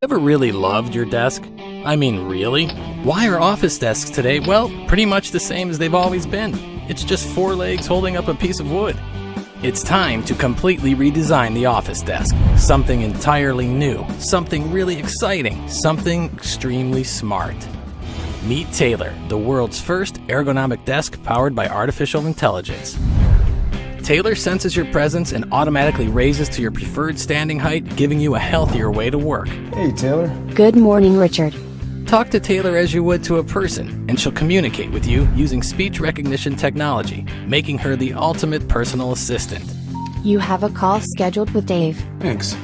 Ever really loved your desk? I mean, really? Why are office desks today, well, pretty much the same as they've always been. It's just four legs holding up a piece of wood. It's time to completely redesign the office desk. Something entirely new, something really exciting, something extremely smart. Meet Taylor, the world's first ergonomic desk powered by artificial intelligence. Taylor senses your presence and automatically raises to your preferred standing height, giving you a healthier way to work. Hey, Taylor. Good morning, Richard. Talk to Taylor as you would to a person, and she'll communicate with you using speech recognition technology, making her the ultimate personal assistant. You have a call scheduled with Dave. Thanks.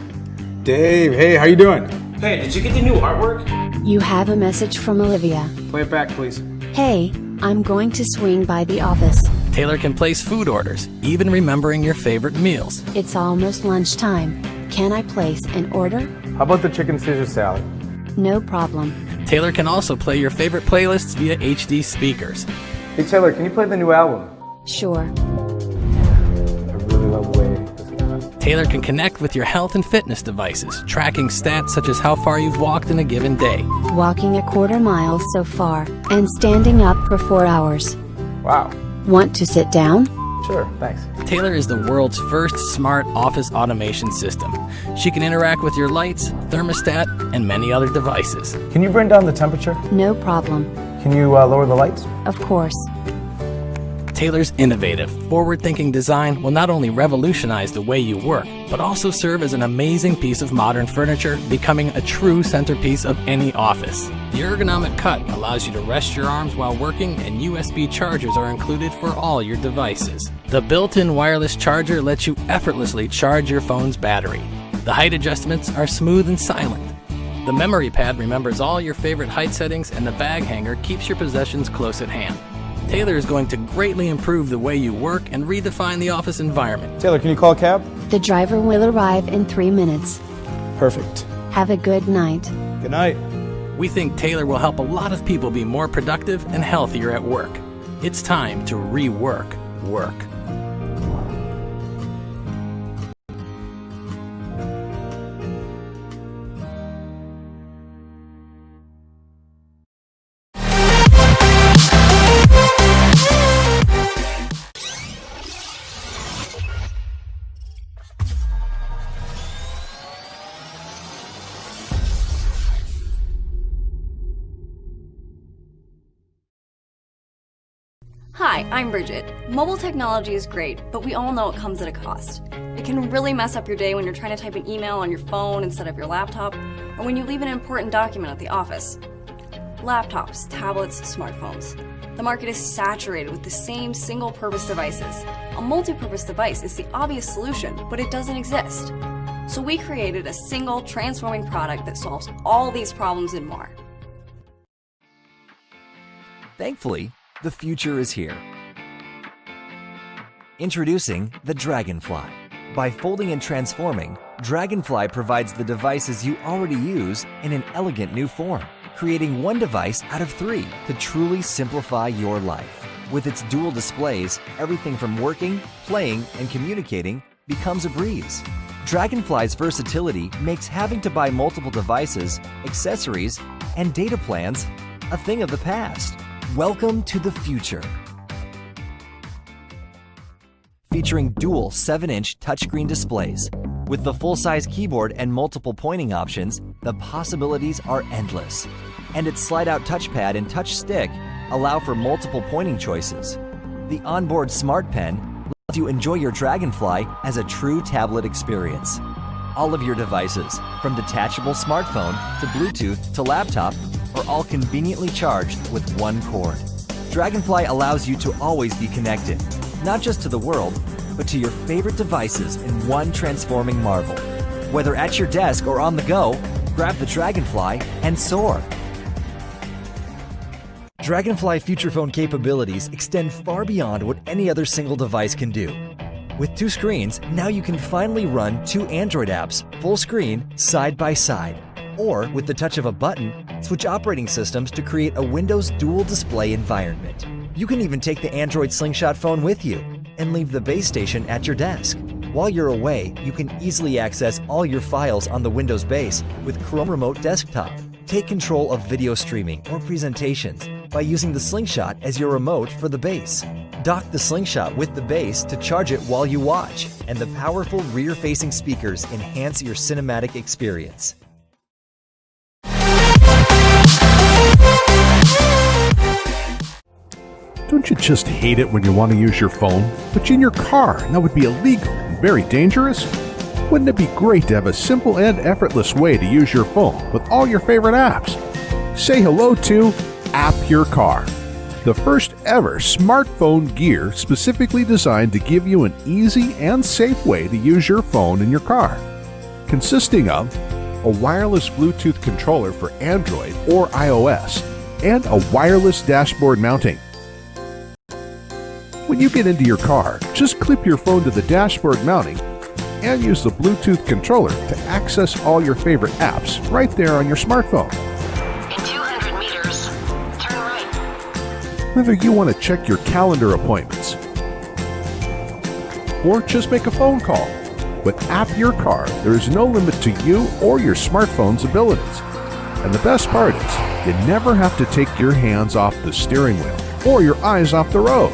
Dave, hey, how you doing? Hey, did you get the new artwork? You have a message from Olivia. Play it back, please. Hey, I'm going to swing by the office. Taylor can place food orders, even remembering your favorite meals. It's almost lunchtime. Can I place an order? How about the chicken Caesar salad? No problem. Taylor can also play your favorite playlists via HD speakers. Hey, Taylor, can you play the new album? Sure. I really love the way this came out. Taylor can connect with your health and fitness devices, tracking stats such as how far you've walked in a given day. Walking a quarter mile so far, and standing up for 4 hours. Wow. Want to sit down? Sure, thanks. Taylor is the world's first smart office automation system. She can interact with your lights, thermostat, and many other devices. Can you bring down the temperature? No problem. Can you lower the lights? Of course. Taylor's innovative, forward-thinking design will not only revolutionize the way you work, but also serve as an amazing piece of modern furniture, becoming a true centerpiece of any office. The ergonomic cut allows you to rest your arms while working, and USB chargers are included for all your devices. The built-in wireless charger lets you effortlessly charge your phone's battery. The height adjustments are smooth and silent. The memory pad remembers all your favorite height settings, and the bag hanger keeps your possessions close at hand. Taylor is going to greatly improve the way you work and redefine the office environment. Taylor, can you call a cab? The driver will arrive in 3 minutes. Perfect. Have a good night. Good night. We think Taylor will help a lot of people be more productive and healthier at work. It's time to rework work. Hi, I'm Bridget. Mobile technology is great, but we all know it comes at a cost. It can really mess up your day when you're trying to type an email on your phone instead of your laptop, or when you leave an important document at the office. Laptops, tablets, smartphones. The market is saturated with the same single-purpose devices. A multi-purpose device is the obvious solution, but it doesn't exist. So we created a single, transforming product that solves all these problems and more. Thankfully, the future is here. Introducing the Dragonfly. By folding and transforming, Dragonfly provides the devices you already use in an elegant new form, creating one device out of 3 to truly simplify your life. With its dual displays, everything from working, playing, and communicating becomes a breeze. Dragonfly's versatility makes having to buy multiple devices, accessories, and data plans a thing of the past. Welcome to the future. Featuring dual 7-inch touchscreen displays. With the full-size keyboard and multiple pointing options, the possibilities are endless. And its slide-out touchpad and touch stick allow for multiple pointing choices. The onboard Smart Pen lets you enjoy your Dragonfly as a true tablet experience. All of your devices, from detachable smartphone to Bluetooth to laptop, are all conveniently charged with one cord. Dragonfly allows you to always be connected, not just to the world, but to your favorite devices in one transforming marvel. Whether at your desk or on the go, grab the Dragonfly and soar. Dragonfly Future Phone capabilities extend far beyond what any other single device can do. With 2 screens, now you can finally run 2 Android apps full screen, side by side. Or, with the touch of a button, switch operating systems to create a Windows dual display environment. You can even take the Android Slingshot phone with you and leave the base station at your desk. While you're away, you can easily access all your files on the Windows base with Chrome Remote Desktop. Take control of video streaming or presentations by using the Slingshot as your remote for the base. Dock the Slingshot with the base to charge it while you watch, and the powerful rear-facing speakers enhance your cinematic experience. Don't you just hate it when you want to use your phone, but you're in your car and that would be illegal and very dangerous? Wouldn't it be great to have a simple and effortless way to use your phone with all your favorite apps? Say hello to App Your Car, the first ever smartphone gear specifically designed to give you an easy and safe way to use your phone in your car. Consisting of a wireless Bluetooth controller for Android or iOS and a wireless dashboard mounting. When you get into your car, just clip your phone to the dashboard mounting and use the Bluetooth controller to access all your favorite apps right there on your smartphone. In 200 meters, turn right. Whether you want to check your calendar appointments or just make a phone call, with App Your Car, there is no limit to you or your smartphone's abilities. And the best part is, you never have to take your hands off the steering wheel or your eyes off the road.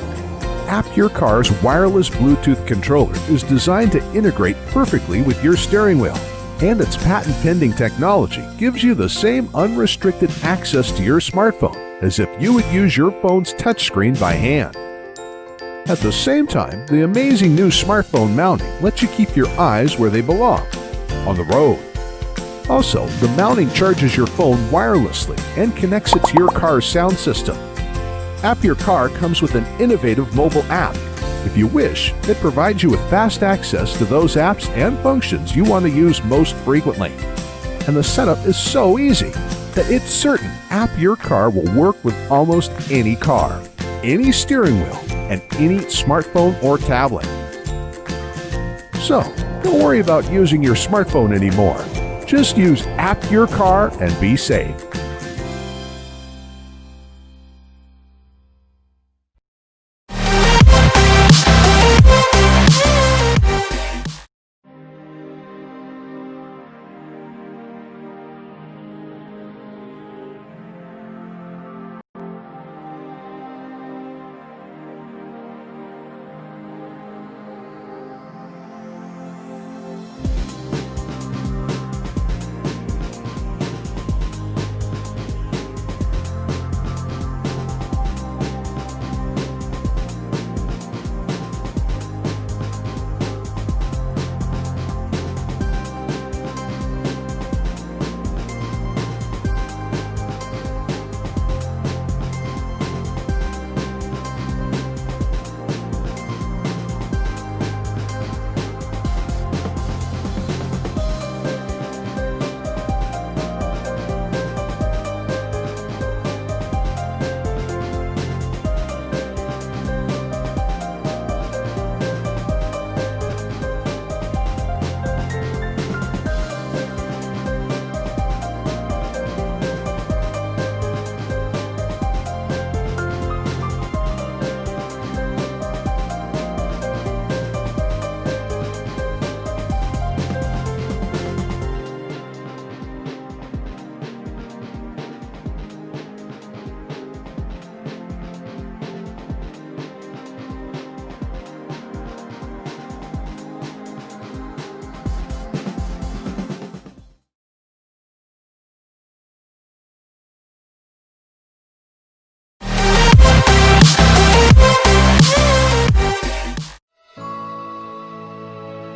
App Your Car's wireless Bluetooth controller is designed to integrate perfectly with your steering wheel, and its patent-pending technology gives you the same unrestricted access to your smartphone as if you would use your phone's touchscreen by hand. At the same time, the amazing new smartphone mounting lets you keep your eyes where they belong, on the road. Also, the mounting charges your phone wirelessly and connects it to your car's sound system. App Your Car comes with an innovative mobile app. If you wish, it provides you with fast access to those apps and functions you want to use most frequently. And the setup is so easy that it's certain App Your Car will work with almost any car, any steering wheel, and any smartphone or tablet. So, don't worry about using your smartphone anymore. Just use App Your Car and be safe.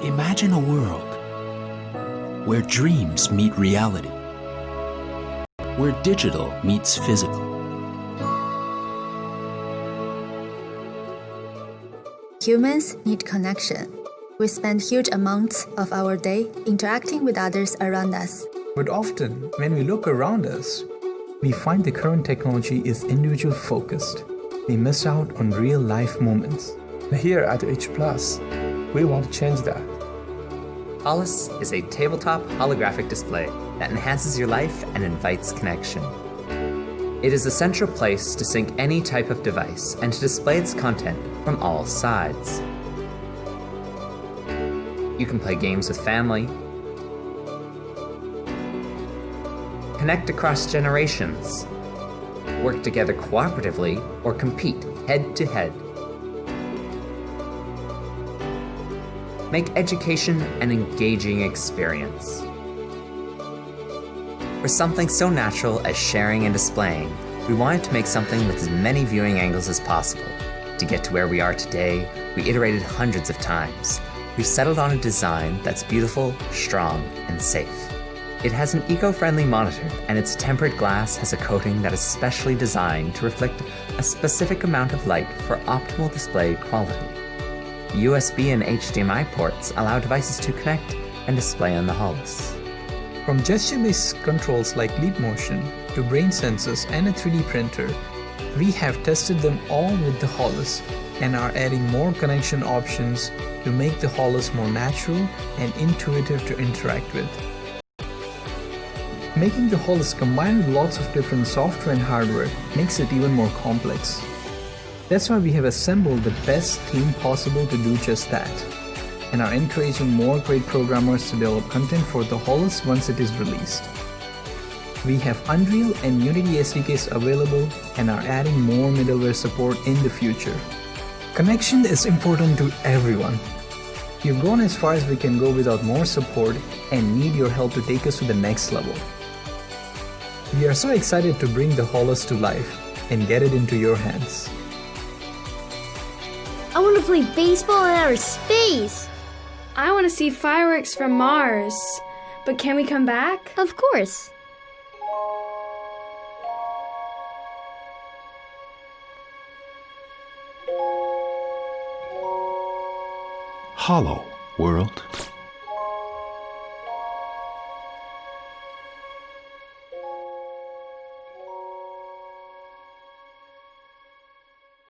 Imagine a world where dreams meet reality, where digital meets physical. Humans need connection. We spend huge amounts of our day interacting with others around us. But often, when we look around us, we find the current technology is individual focused. We miss out on real life moments. Here at H+, we want to change that. Hollis is a tabletop holographic display that enhances your life and invites connection. It is a central place to sync any type of device and to display its content from all sides. You can play games with family, connect across generations, work together cooperatively, or compete head-to-head. Make education an engaging experience. For something so natural as sharing and displaying, we wanted to make something with as many viewing angles as possible. To get to where we are today, we iterated hundreds of times. We've settled on a design that's beautiful, strong, and safe. It has an eco-friendly monitor, and its tempered glass has a coating that is specially designed to reflect a specific amount of light for optimal display quality. USB and HDMI ports allow devices to connect and display on the Hollis. From gesture-based controls like leap motion to brain sensors and a 3D printer, we have tested them all with the Hollis and are adding more connection options to make the Hollis more natural and intuitive to interact with. Making the Hollis combine with lots of different software and hardware makes it even more complex. That's why we have assembled the best team possible to do just that, and are encouraging more great programmers to develop content for the Hollis once it is released. We have Unreal and Unity SDKs available and are adding more middleware support in the future. Connection is important to everyone. We've gone as far as we can go without more support and need your help to take us to the next level. We are so excited to bring the Hollis to life and get it into your hands. I want to play baseball in outer space. I want to see fireworks from Mars. But can we come back? Of course. Hollow World.